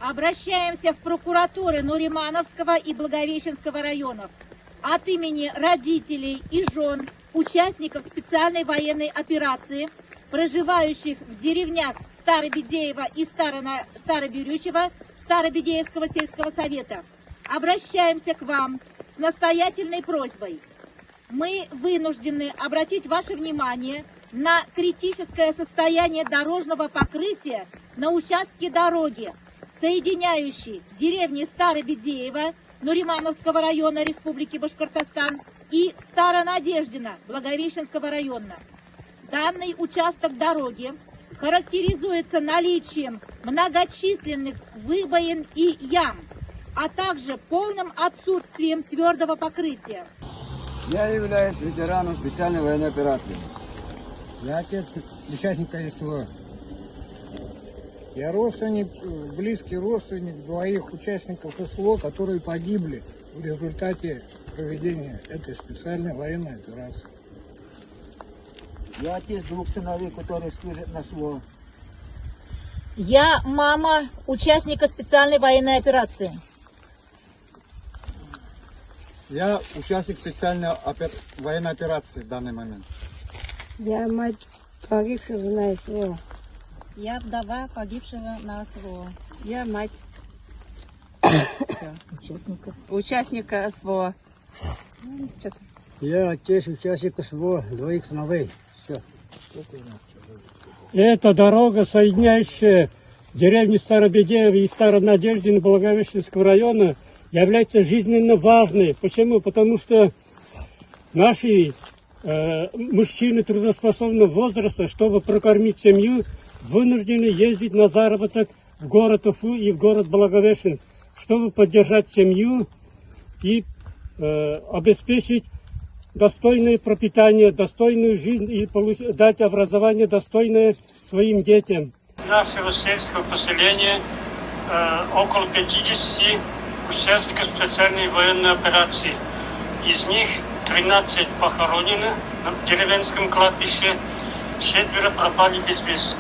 Обращаемся в прокуратуры Нуримановского и Благовещенского районов от имени родителей и жен участников специальной военной операции, проживающих в деревнях Старобедеево и Старобирючево Старобедеевского сельского совета. Обращаемся к вам с настоятельной просьбой. Мы вынуждены обратить ваше внимание на критическое состояние дорожного покрытия на участке дороги, соединяющей деревни Старобедеево Нуримановского района Республики Башкортостан и Старонадеждино Благовещенского района. Данный участок дороги характеризуется наличием многочисленных выбоин и ям, а также полным отсутствием твердого покрытия. Я являюсь ветераном специальной военной операции. Я отец участника СВО. Я родственник, близкий родственник двоих участников СВО, которые погибли в результате проведения этой специальной военной операции. Я отец двух сыновей, которые служат на СВО. Я мама участника специальной военной операции. Я участник специальной военной операции в данный момент. Я мать погибшего на СВО. Я вдова погибшего на СВО. Я мать Участника СВО. Я отец участника СВО, двоих сыновей. Все. Это дорога, соединяющая деревни Старобедеево и Старонадеждино Благовещенского района, является жизненно важной. Почему? Потому что наши мужчины трудоспособного возраста, чтобы прокормить семью, вынуждены ездить на заработок в город Уфу и в город Благовещен, чтобы поддержать семью и обеспечить достойное пропитание, достойную жизнь и дать образование достойное своим детям. Нашего сельского поселения около 50 участников специальной военной операции. Из них 13 похоронены на деревенском кладбище, 4 пропали без вести.